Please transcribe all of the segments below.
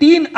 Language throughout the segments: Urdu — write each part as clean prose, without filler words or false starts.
3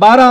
12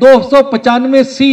295C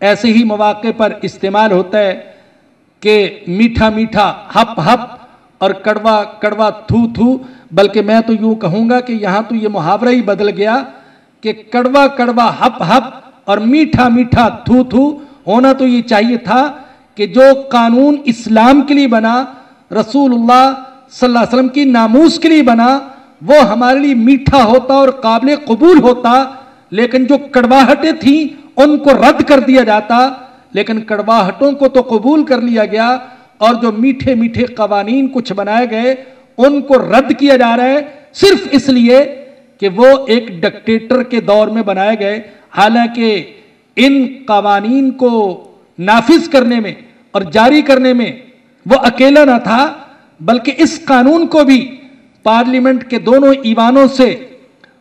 ایسے ہی مواقع پر استعمال ہوتا ہے کہ میٹھا میٹھا ہپ ہپ اور کڑوا کڑوا تھو تھو، بلکہ میں تو یوں کہوں گا کہ یہاں تو یہ محاورہ ہی بدل گیا کہ کڑوا کڑوا ہپ ہپ اور میٹھا میٹھا تھو تھو۔ ہونا تو یہ چاہیے تھا کہ جو قانون اسلام کے لیے بنا، رسول اللہ صلی اللہ علیہ وسلم کی ناموس کے لیے بنا، وہ ہمارے لیے میٹھا ہوتا اور قابل قبول ہوتا، لیکن جو کڑواہٹیں تھیں ان کو رد کر دیا جاتا۔ لیکن کڑواہٹوں کو تو قبول کر لیا گیا، اور جو میٹھے میٹھے قوانین کچھ بنائے گئے ان کو رد کیا جا رہا ہے، صرف اس لیے کہ وہ ایک ڈکٹیٹر کے دور میں بنائے گئے۔ حالانکہ ان قوانین کو نافذ کرنے میں اور جاری کرنے میں وہ اکیلا نہ تھا، بلکہ اس قانون کو بھی پارلیمنٹ کے دونوں ایوانوں سے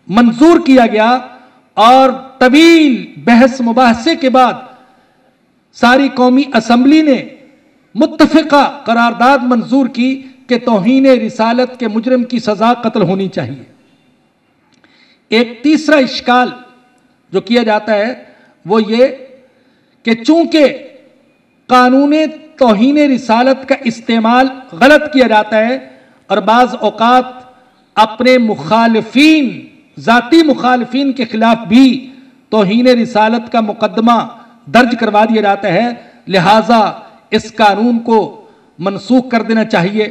منظور کیا گیا، اور طویل بحث مباحثے کے بعد ساری قومی اسمبلی نے متفقہ قرارداد منظور کی کہ توہین رسالت کے مجرم کی سزا قتل ہونی چاہیے۔ ایک تیسرا اشکال جو کیا جاتا ہے وہ یہ کہ چونکہ قانون توہین رسالت کا استعمال غلط کیا جاتا ہے اور بعض اوقات اپنے مخالفین، ذاتی مخالفین کے خلاف بھی توہین رسالت کا مقدمہ درج کروا دیا جاتا ہے، لہٰذا اس قانون کو منسوخ کر دینا چاہیے۔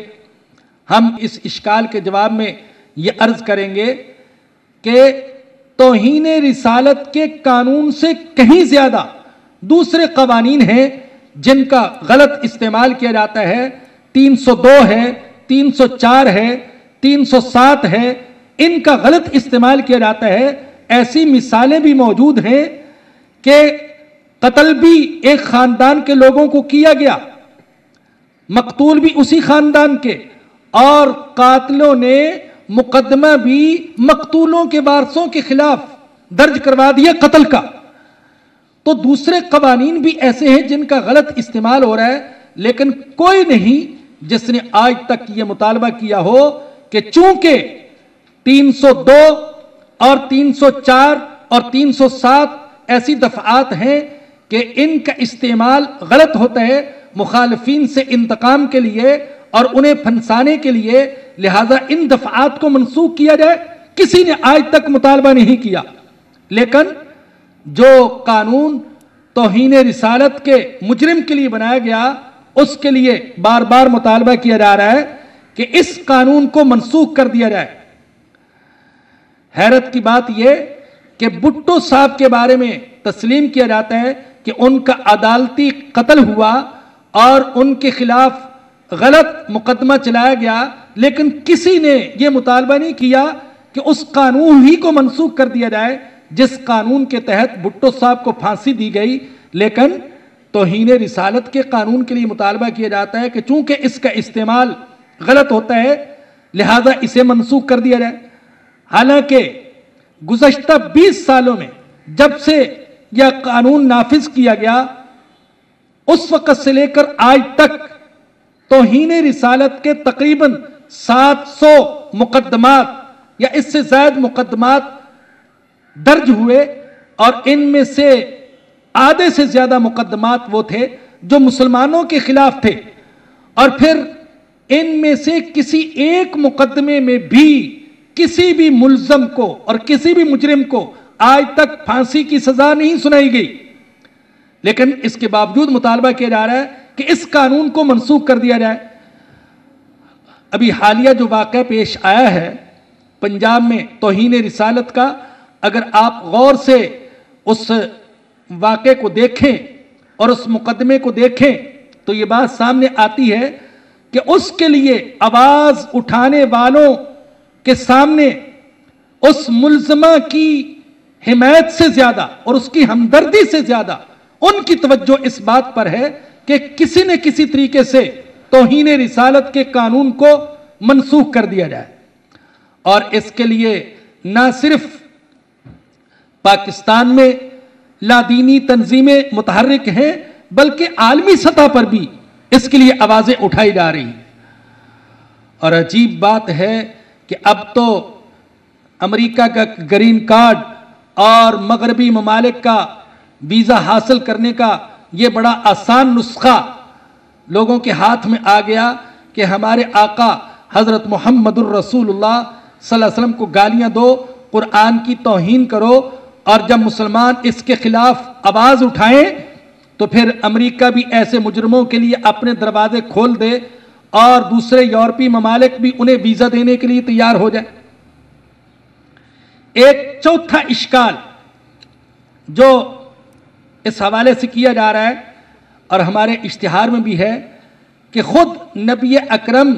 ہم اس اشکال کے جواب میں یہ عرض کریں گے کہ توہین رسالت کے قانون سے کہیں زیادہ دوسرے قوانین ہیں جن کا غلط استعمال کیا جاتا ہے۔ 302 ہے، 304 ہے، 307 ہے، ان کا غلط استعمال کیا جاتا ہے۔ ایسی مثالیں بھی موجود ہیں کہ قتل بھی ایک خاندان کے لوگوں کو کیا گیا، مقتول بھی اسی خاندان کے، اور قاتلوں نے مقدمہ بھی مقتولوں کے وارثوں کے خلاف درج کروا دیا قتل کا۔ تو دوسرے قوانین بھی ایسے ہیں جن کا غلط استعمال ہو رہا ہے، لیکن کوئی نہیں جس نے آج تک یہ مطالبہ کیا ہو کہ چونکہ 302 اور 304 اور 307 ایسی دفعات ہیں کہ ان کا استعمال غلط ہوتا ہے مخالفین سے انتقام کے لیے اور انہیں پھنسانے کے لیے، لہذا ان دفعات کو منسوخ کیا جائے، کسی نے آج تک مطالبہ نہیں کیا۔ لیکن جو قانون توہین رسالت کے مجرم کے لیے بنایا گیا، اس کے لیے بار بار مطالبہ کیا جا رہا ہے کہ اس قانون کو منسوخ کر دیا جائے۔ حیرت کی بات یہ کہ بھٹو صاحب کے بارے میں تسلیم کیا جاتا ہے کہ ان کا عدالتی قتل ہوا اور ان کے خلاف غلط مقدمہ چلایا گیا، لیکن کسی نے یہ مطالبہ نہیں کیا کہ اس قانون ہی کو منسوخ کر دیا جائے جس قانون کے تحت بھٹو صاحب کو پھانسی دی گئی۔ لیکن توہین رسالت کے قانون کے لیے مطالبہ کیا جاتا ہے کہ چونکہ اس کا استعمال غلط ہوتا ہے لہذا اسے منسوخ کر دیا جائے۔ حالانکہ گزشتہ 20 سالوں میں جب سے یہ قانون نافذ کیا گیا، اس وقت سے لے کر آج تک توہین رسالت کے تقریباً 700 مقدمات یا اس سے زائد مقدمات درج ہوئے، اور ان میں سے آدھے سے زیادہ مقدمات وہ تھے جو مسلمانوں کے خلاف تھے، اور پھر ان میں سے کسی ایک مقدمے میں بھی کسی بھی ملزم کو اور کسی بھی مجرم کو آج تک پھانسی کی سزا نہیں سنائی گئی۔ لیکن اس کے باوجود مطالبہ کیا جا رہا ہے کہ اس قانون کو منسوخ کر دیا جائے۔ ابھی حالیہ جو واقعہ پیش آیا ہے پنجاب میں توہین رسالت کا، اگر آپ غور سے اس واقعے کو دیکھیں اور اس مقدمے کو دیکھیں تو یہ بات سامنے آتی ہے کہ اس کے لیے آواز اٹھانے والوں کے سامنے اس ملزمہ کی حمایت سے زیادہ اور اس کی ہمدردی سے زیادہ ان کی توجہ اس بات پر ہے کہ کسی نہ کسی طریقے سے توہین رسالت کے قانون کو منسوخ کر دیا جائے۔ اور اس کے لیے نہ صرف پاکستان میں لادینی تنظیمیں متحرک ہیں بلکہ عالمی سطح پر بھی اس کے لیے آوازیں اٹھائی جا رہی ہیں۔ اور عجیب بات ہے کہ اب تو امریکہ کا گرین کارڈ اور مغربی ممالک کا ویزا حاصل کرنے کا یہ بڑا آسان نسخہ لوگوں کے ہاتھ میں آ گیا کہ ہمارے آقا حضرت محمد الرسول اللہ صلی اللہ علیہ وسلم کو گالیاں دو، قرآن کی توہین کرو، اور جب مسلمان اس کے خلاف آواز اٹھائیں تو پھر امریکہ بھی ایسے مجرموں کے لیے اپنے دروازے کھول دے اور دوسرے یورپی ممالک بھی انہیں ویزا دینے کے لیے تیار ہو جائے۔ ایک چوتھا اشکال جو اس حوالے سے کیا جا رہا ہے اور ہمارے اشتہار میں بھی ہے کہ خود نبی اکرم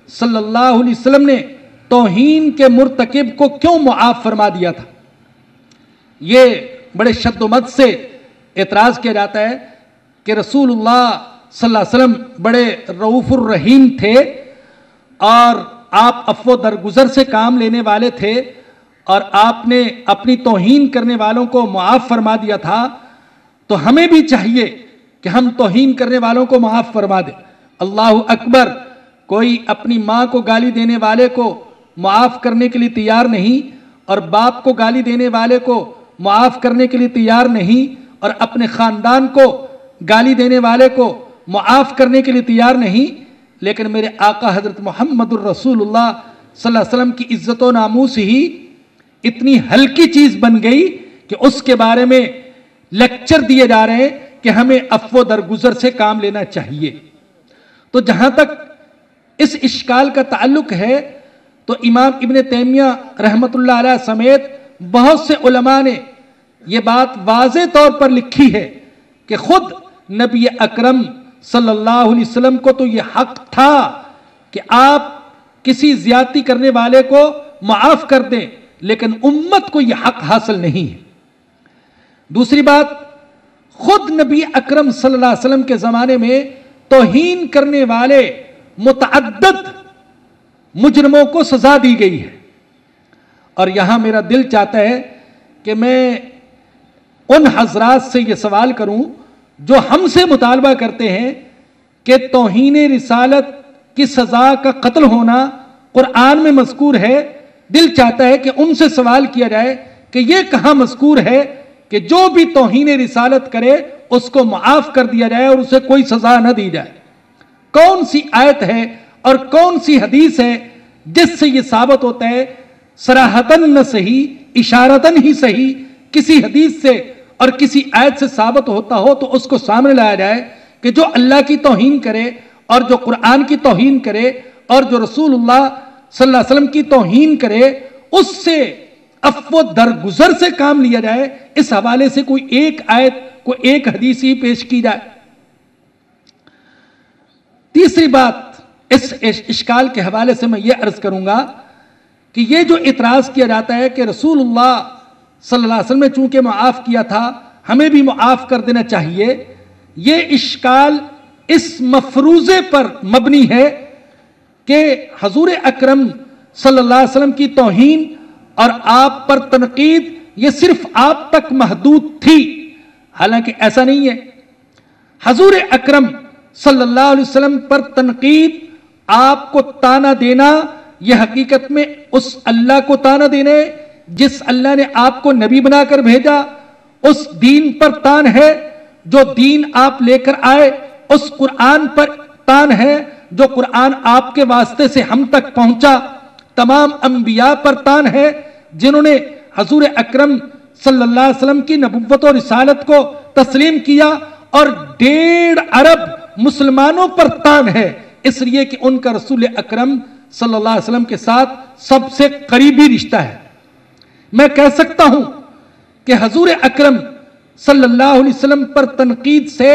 صلی اللہ علیہ وسلم نے توہین کے مرتکب کو کیوں معاف فرما دیا تھا۔ یہ بڑے شد و مد سے اعتراض کیا جاتا ہے کہ رسول اللہ صلی اللہ علیہ وسلم بڑے رؤوف الرحیم تھے اور آپ عفو درگزر سے کام لینے والے تھے، اور آپ نے اپنی توہین کرنے والوں کو معاف فرما دیا تھا، تو ہمیں بھی چاہیے کہ ہم توہین کرنے والوں کو معاف فرما دیں۔ اللہ اکبر، کوئی اپنی ماں کو گالی دینے والے کو معاف کرنے کے لیے تیار نہیں، اور باپ کو گالی دینے والے کو معاف کرنے کے لیے تیار نہیں، اور اپنے خاندان کو گالی دینے والے کو معاف کرنے کے لیے تیار نہیں، لیکن میرے آقا حضرت محمد الرسول اللہ صلی اللہ علیہ وسلم کی عزت و ناموس ہی اتنی ہلکی چیز بن گئی کہ اس کے بارے میں لیکچر دیے جا رہے ہیں کہ ہمیں عفو درگزر سے کام لینا چاہیے۔ تو جہاں تک اس اشکال کا تعلق ہے تو امام ابن تیمیہ رحمۃ اللہ علیہ سمیت بہت سے علماء نے یہ بات واضح طور پر لکھی ہے کہ خود نبی اکرم صلی اللہ علیہ وسلم کو تو یہ حق تھا کہ آپ کسی زیادتی کرنے والے کو معاف کر دیں، لیکن امت کو یہ حق حاصل نہیں ہے۔ دوسری بات، خود نبی اکرم صلی اللہ علیہ وسلم کے زمانے میں توہین کرنے والے متعدد مجرموں کو سزا دی گئی ہے، اور یہاں میرا دل چاہتا ہے کہ میں ان حضرات سے یہ سوال کروں جو ہم سے مطالبہ کرتے ہیں کہ توہین رسالت کی سزا کا قتل ہونا قرآن میں مذکور ہے۔ دل چاہتا ہے کہ ان سے سوال کیا جائے کہ یہ کہاں مذکور ہے کہ جو بھی توہین رسالت کرے اس کو معاف کر دیا جائے اور اسے کوئی سزا نہ دی جائے۔ کون سی آیت ہے اور کون سی حدیث ہے جس سے یہ ثابت ہوتا ہے؟ صراحتاً نہ صحیح، اشارتاً ہی صحیح، کسی حدیث سے اور کسی آیت سے ثابت ہوتا ہو تو اس کو سامنے لایا جائے کہ جو اللہ کی توہین کرے اور جو قرآن کی توہین کرے اور جو رسول اللہ صلی اللہ علیہ وسلم کی توہین کرے اس سے عفو درگزر سے کام لیا جائے۔ اس حوالے سے کوئی ایک آیت، کوئی ایک حدیث ہی پیش کی جائے۔ تیسری بات اس اشکال کے حوالے سے میں یہ عرض کروں گا کہ یہ جو اعتراض کیا جاتا ہے کہ رسول اللہ صلی اللہ علیہ وسلم نے چونکہ معاف کیا تھا ہمیں بھی معاف کر دینا چاہیے، یہ اشکال اس مفروضے پر مبنی ہے کہ حضور اکرم صلی اللہ علیہ وسلم کی توہین اور آپ پر تنقید یہ صرف آپ تک محدود تھی، حالانکہ ایسا نہیں ہے۔ حضور اکرم صلی اللہ علیہ وسلم پر تنقید، آپ کو تانا دینا، یہ حقیقت میں اس اللہ کو تانا دینے جس اللہ نے آپ کو نبی بنا کر بھیجا، اس دین پر تان ہے جو دین آپ لے کر آئے، اس قرآن پر تان ہے جو قرآن آپ کے واسطے سے ہم تک پہنچا، تمام انبیاء پر تان ہے جنہوں نے حضور اکرم صلی اللہ علیہ وسلم کی نبوت و رسالت کو تسلیم کیا، اور 1.5 ارب مسلمانوں پر تان ہے اس لیے کہ ان کا رسول اکرم صلی اللہ علیہ وسلم کے ساتھ سب سے قریبی رشتہ ہے۔ میں کہہ سکتا ہوں کہ حضور اکرم صلی اللہ علیہ وسلم پر تنقید سے